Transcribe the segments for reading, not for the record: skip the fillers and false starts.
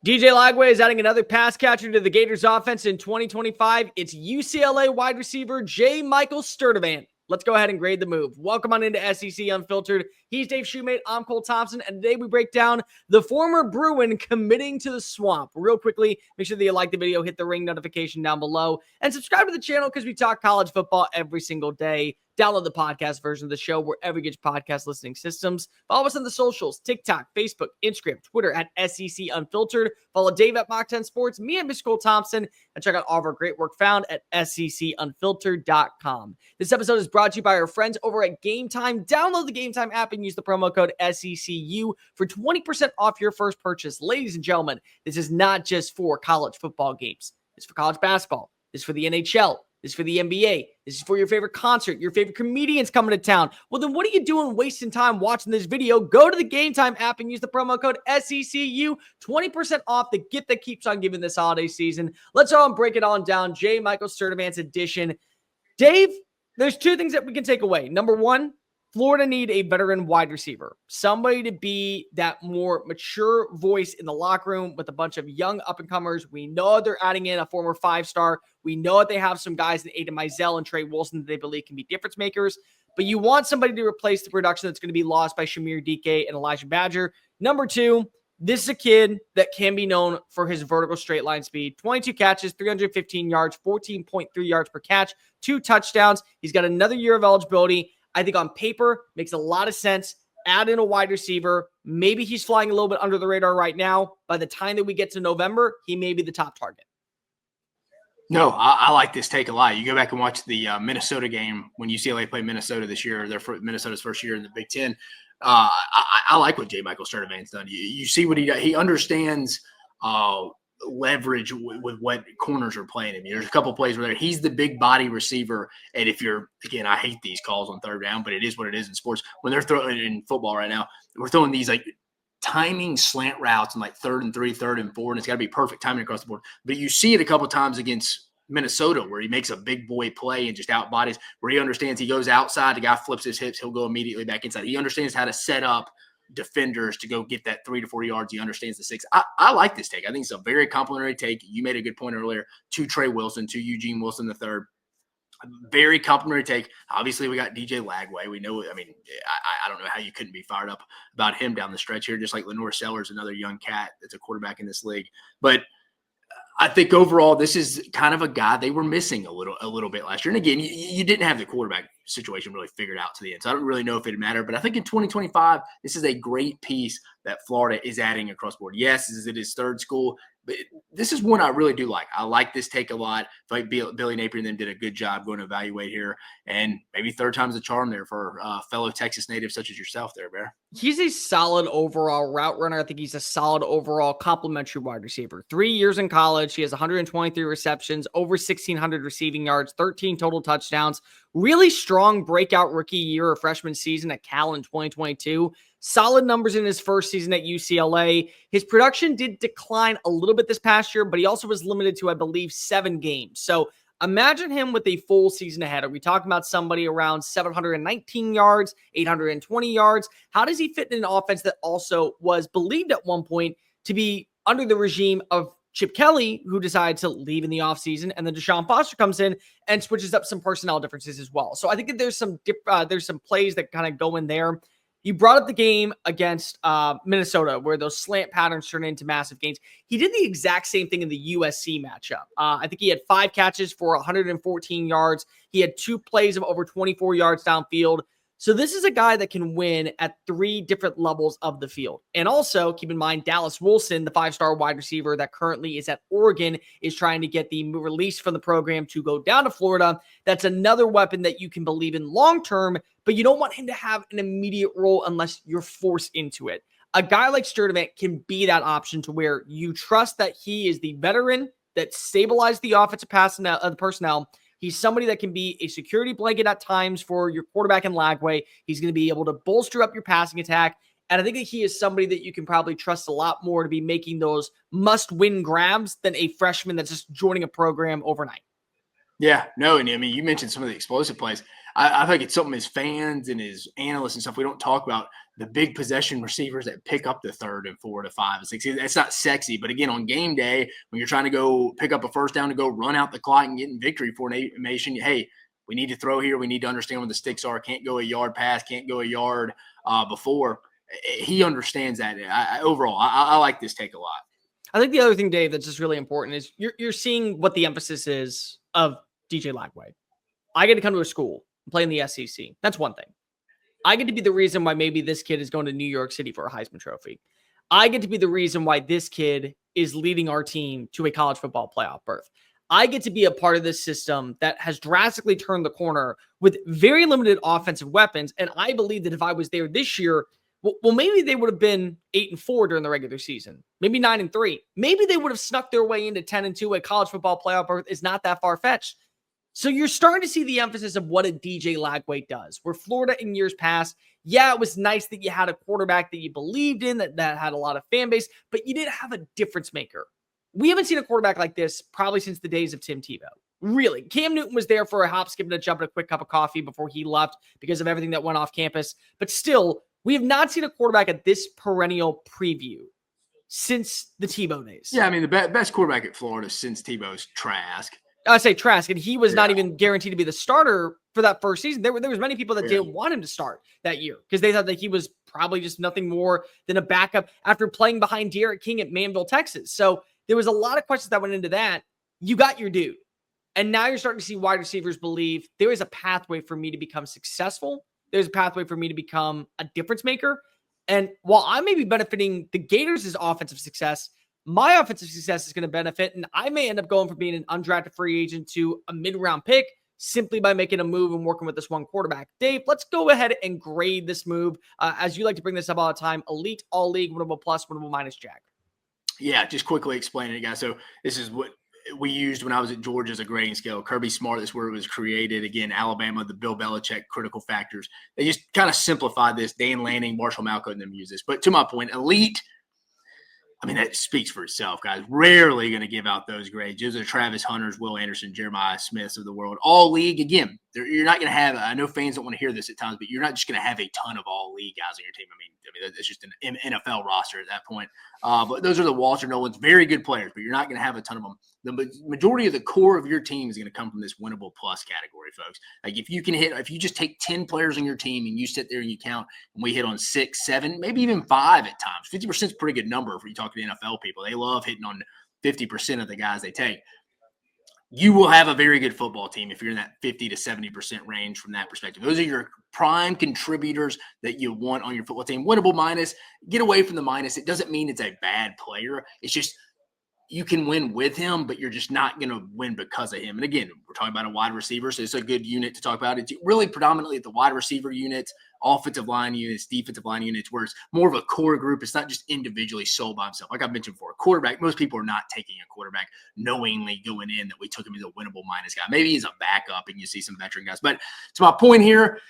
DJ Lagway is adding another pass catcher to the Gators offense in 2025. It's UCLA wide receiver J.Michael Sturdivant. Let's go ahead and grade the move. Welcome on into SEC Unfiltered. He's Dave Shumate. I'm Cole Thompson. And today we break down the former Bruin committing to the swamp. Real quickly, make sure that you like the video, hit the ring notification down below, and subscribe to the channel because we talk college football every single day. Download the podcast version of the show wherever you get your podcast listening systems. Follow us on the socials, TikTok, Facebook, Instagram, Twitter at SEC Unfiltered. Follow Dave at Mock 10 Sports, me and Mr. Cole Thompson, and check out all of our great work found at secunfiltered.com. This episode is brought to you by our friends over at GameTime. Download the GameTime app and use the promo code SECU for 20% off your first purchase. Ladies and gentlemen, this is not just for college football games. It's for college basketball. It's for the NHL. This is for the NBA. This is for your favorite concert, your favorite comedians coming to town. Well, then what are you doing wasting time watching this video? Go to the GameTime app and use the promo code SECU, 20% off, the gift that keeps on giving this holiday season. Let's all break it on down. J.Michael Sturdivant's edition. Dave, there's two things that we can take away. Number one, Florida need a veteran wide receiver, somebody to be that more mature voice in the locker room with a bunch of young up-and-comers. We know they're adding in a former five-star. We know that they have some guys in Aiden Mizell and Trey Wilson that they believe can be difference makers, but you want somebody to replace the production that's going to be lost by Shamir DK and Elijah Badger. Number two, this is a kid that can be known for his vertical straight line speed. 22 catches, 315 yards, 14.3 yards per catch, 2 touchdowns. He's got another year of eligibility. I think on paper, makes a lot of sense. Add in a wide receiver. Maybe he's flying a little bit under the radar right now. By the time that we get to November, he may be the top target. No, I like this take a lot. You go back and watch the Minnesota game when UCLA played Minnesota this year, Minnesota's first year in the Big Ten. I like what J.Michael Sturdivant's done. You see what he does. He understands leverage with what corners are playing him. There's a couple plays where he's the big body receiver, and if you're, again, I hate these calls on third down, but it is what it is in sports. When they're throwing in football right now, we're throwing these like timing slant routes in like 3rd and 3, 3rd and 4, and it's got to be perfect timing across the board. But you see it a couple times against Minnesota where he makes a big boy play and just out bodies, where he understands he goes outside, the guy flips his hips, he'll go immediately back inside. He understands how to set up defenders to go get that 3 to 4 yards. He understands the 6. I like this take. I think it's a very complimentary take. You made a good point earlier to Trey Wilson, to Eugene Wilson III. Very complimentary take. Obviously, we got DJ Lagway. We know, I mean, I don't know how you couldn't be fired up about him down the stretch here, just like Lenore Sellers, another young cat that's a quarterback in this league. But I think overall, this is kind of a guy they were missing a little bit last year. And again, you didn't have the quarterback situation really figured out to the end. So I don't really know if it mattered. But I think in 2025, this is a great piece that Florida is adding across the board. Yes, it is third school, but this is one I really do like. I like this take a lot. I feel like Billy Naipier and them did a good job going to evaluate here. And maybe third time's a charm there for fellow Texas natives such as yourself there, Bear. He's a solid overall route runner. I think he's a solid overall complimentary wide receiver. 3 years in college. He has 123 receptions, over 1,600 receiving yards, 13 total touchdowns. Really strong breakout rookie year or freshman season at Cal in 2022. Solid numbers in his first season at UCLA. His production did decline a little bit this past year, but he also was limited to, I believe, 7 games. So imagine him with a full season ahead. Are we talking about somebody around 719 yards, 820 yards? How does he fit in an offense that also was believed at one point to be under the regime of Chip Kelly, who decided to leave in the offseason, and then Deshaun Foster comes in and switches up some personnel differences as well. So I think that there's some plays that kind of go in there. You brought up the game against Minnesota where those slant patterns turn into massive gains. He did the exact same thing in the USC matchup. I think he had 5 catches for 114 yards. He had 2 plays of over 24 yards downfield. So this is a guy that can win at 3 different levels of the field. And also, keep in mind, Dallas Wilson, the 5-star wide receiver that currently is at Oregon, is trying to get the release from the program to go down to Florida. That's another weapon that you can believe in long-term, but you don't want him to have an immediate role unless you're forced into it. A guy like Sturdivant can be that option to where you trust that he is the veteran that stabilized the offensive personnel. He's somebody that can be a security blanket at times for your quarterback in Lagway. He's going to be able to bolster up your passing attack. And I think that he is somebody that you can probably trust a lot more to be making those must-win grabs than a freshman that's just joining a program overnight. Yeah, no, and I mean, you mentioned some of the explosive plays. I think it's something as fans and as analysts and stuff, we don't talk about the big possession receivers that pick up the 3rd and 4 to 5 and 6. It's not sexy, but again, on game day, when you're trying to go pick up a first down to go run out the clock and get in victory formation, hey, we need to throw here. We need to understand where the sticks are. Can't go a yard past, can't go a yard before. He understands that. Overall, I like this take a lot. I think the other thing, Dave, that's just really important is you're seeing what the emphasis is of DJ Lagway. I get to come to a school and play in the SEC. That's one thing. I get to be the reason why maybe this kid is going to New York City for a Heisman Trophy. I get to be the reason why this kid is leading our team to a college football playoff berth. I get to be a part of this system that has drastically turned the corner with very limited offensive weapons. And I believe that if I was there this year, well, maybe they would have been 8-4 during the regular season, maybe 9-3. Maybe they would have snuck their way into 10-2. A college football playoff berth is not that far fetched. So you're starting to see the emphasis of what a DJ Lagway does. Where Florida in years past, yeah, it was nice that you had a quarterback that you believed in, that had a lot of fan base, but you didn't have a difference maker. We haven't seen a quarterback like this probably since the days of Tim Tebow. Really. Cam Newton was there for a hop, skip, and a jump and a quick cup of coffee before he left because of everything that went off campus. But still, we have not seen a quarterback at this perennial preview since the Tebow days. Yeah, I mean, the best quarterback at Florida since Tebow's Trask. I say Trask, and he was not even guaranteed to be the starter for that first season. There was many people that didn't want him to start that year because they thought that he was probably just nothing more than a backup after playing behind Derek King at Manville, Texas. So there was a lot of questions that went into that. You got your dude. And now you're starting to see wide receivers believe there is a pathway for me to become successful. There's a pathway for me to become a difference maker. And while I may be benefiting the Gators' offensive success, my offensive success is going to benefit, and I may end up going from being an undrafted free agent to a mid-round pick simply by making a move and working with this one quarterback. Dave, let's go ahead and grade this move. As you like to bring this up all the time, elite, all league, winnable plus, winnable minus, Jack. Yeah, just quickly explaining it, guys. So this is what we used when I was at Georgia as a grading scale. Kirby Smart, that's where it was created. Again, Alabama, the Bill Belichick critical factors. They just kind of simplified this. Dan Lanning, Marshall Malco, and them use this. But to my point, elite, I mean, that speaks for itself, guys. Rarely going to give out those grades. Those are Travis Hunters, Will Anderson, Jeremiah Smiths of the world. All league, again, you're not going to have – I know fans don't want to hear this at times, but you're not just going to have a ton of all league guys on your team. I mean, it's just an NFL roster at that point. But those are the Walter Nolans, very good players, but you're not going to have a ton of them. The majority of the core of your team is going to come from this winnable plus category, folks. Like if you just take 10 players on your team and you sit there and you count, and we hit on 6, 7, maybe even 5 at times. 50% is a pretty good number if you talk to NFL people. They love hitting on 50% of the guys they take. You will have a very good football team if you're in that 50 to 70% range from that perspective. Those are your prime contributors that you want on your football team. Winnable minus, get away from the minus. It doesn't mean it's a bad player. It's just you can win with him, but you're just not going to win because of him. And again, we're talking about a wide receiver, so it's a good unit to talk about. It's really predominantly at the wide receiver units, offensive line units, defensive line units, where it's more of a core group. It's not just individually sold by himself. Like I mentioned before, a quarterback, most people are not taking a quarterback knowingly going in that we took him as a winnable minus guy. Maybe he's a backup and you see some veteran guys. But to my point here,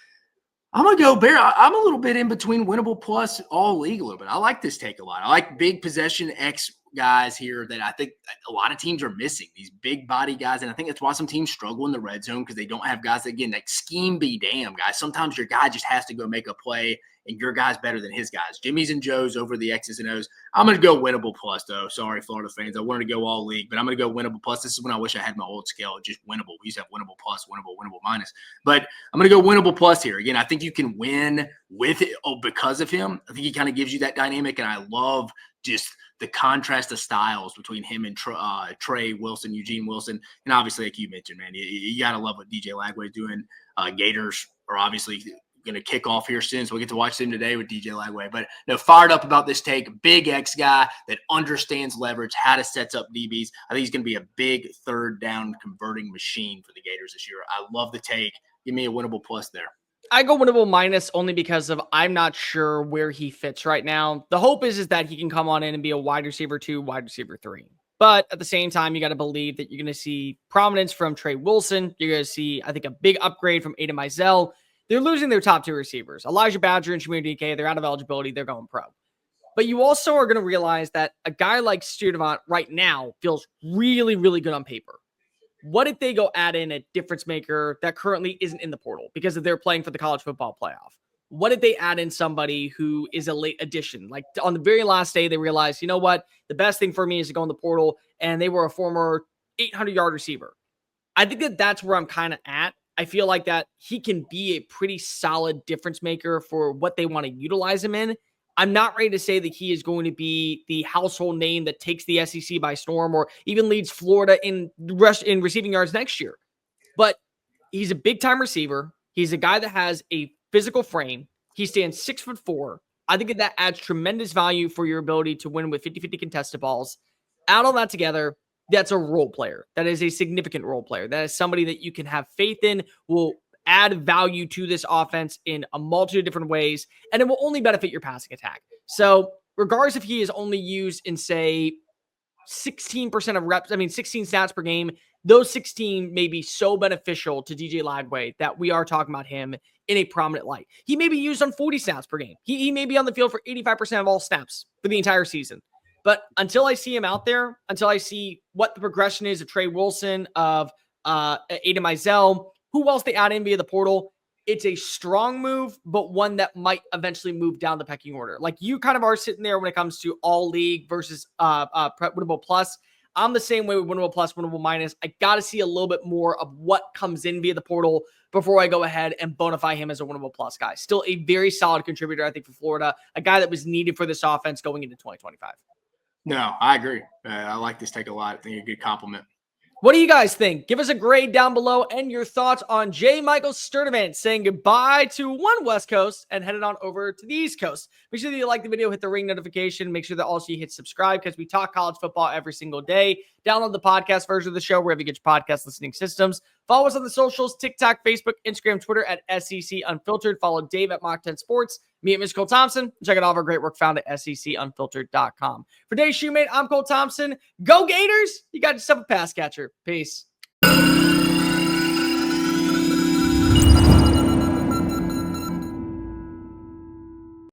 I'm going to go Bear. I'm a little bit in between winnable plus all league a little bit. I like this take a lot. I like big possession X guys here that I think a lot of teams are missing, these big body guys. And I think that's why some teams struggle in the red zone because they don't have guys that, again, like scheme be damn, guys. Sometimes your guy just has to go make a play and your guy's better than his guys. Jimmy's and Joe's over the X's and O's. I'm going to go winnable plus, though. Sorry, Florida fans. I wanted to go all league, but I'm going to go winnable plus. This is when I wish I had my old scale, just winnable. We used to have winnable plus, winnable minus. But I'm going to go winnable plus here. Again, I think you can win with it because of him. I think he kind of gives you that dynamic, and I love just the contrast of styles between him and Trey Wilson, Eugene Wilson. And obviously, like you mentioned, man, you got to love what DJ Lagway's doing. Gators are obviously going to kick off here soon, so we get to watch them today with DJ Lagway. But fired up about this take. Big X guy that understands leverage, how to set up DBs. I think he's going to be a big third down converting machine for the Gators this year. I love the take. Give me a winnable plus there. I go winnable minus only because of I'm not sure where he fits right now. The hope is that he can come on in and be a wide receiver 2, wide receiver 3. But at the same time, you got to believe that you're going to see prominence from Trey Wilson. You're going to see, I think, a big upgrade from Aiden Mizell. They're losing their top 2 receivers. Elijah Badger and Shumate DK, they're out of eligibility. They're going pro. But you also are going to realize that a guy like Sturdivant right now feels really, really good on paper. What if they go add in a difference maker that currently isn't in the portal because they're playing for the college football playoff? What if they add in somebody who is a late addition? Like on the very last day, they realized, you know what? The best thing for me is to go in the portal, and they were a former 800-yard receiver. I think that that's where I'm kind of at. I feel like that he can be a pretty solid difference maker for what they want to utilize him in. I'm not ready to say that he is going to be the household name that takes the SEC by storm or even leads Florida in receiving yards next year. But he's a big-time receiver. He's a guy that has a physical frame. He stands 6'4". I think that adds tremendous value for your ability to win with 50-50 contested balls. Add all that together, that's a role player. That is a significant role player. That is somebody that you can have faith in, will add value to this offense in a multitude of different ways, and it will only benefit your passing attack. So regardless if he is only used in, say, 16% of reps, 16 snaps per game, those 16 may be so beneficial to DJ Lagway that we are talking about him in a prominent light. He may be used on 40 snaps per game. He may be on the field for 85% of all snaps for the entire season. But until I see him out there, until I see what the progression is of Trey Wilson, of Aiden Mizell, who else they add in via the portal, it's a strong move, but one that might eventually move down the pecking order. Like you kind of are sitting there when it comes to all league versus winnable plus. I'm the same way with winnable plus, winnable minus. I got to see a little bit more of what comes in via the portal before I go ahead and bonify him as a winnable plus guy. Still a very solid contributor, I think, for Florida, a guy that was needed for this offense going into 2025. No, I agree. I like this take a lot. I think a good compliment. What do you guys think? Give us a grade down below and your thoughts on J.Michael Sturdivant saying goodbye to one West Coast and headed on over to the East Coast. Make sure that you like the video, hit the ring notification. Make sure that also you hit subscribe because we talk college football every single day. Download the podcast version of the show wherever you get your podcast listening systems. Follow us on the socials, TikTok, Facebook, Instagram, Twitter at SEC Unfiltered. Follow Dave at Mock 10 Sports. Me at Mr. Cole Thompson. Check out all of our great work found at SECUnfiltered.com. For Dave Shumate, I'm Cole Thompson. Go Gators! You got yourself a pass catcher. Peace.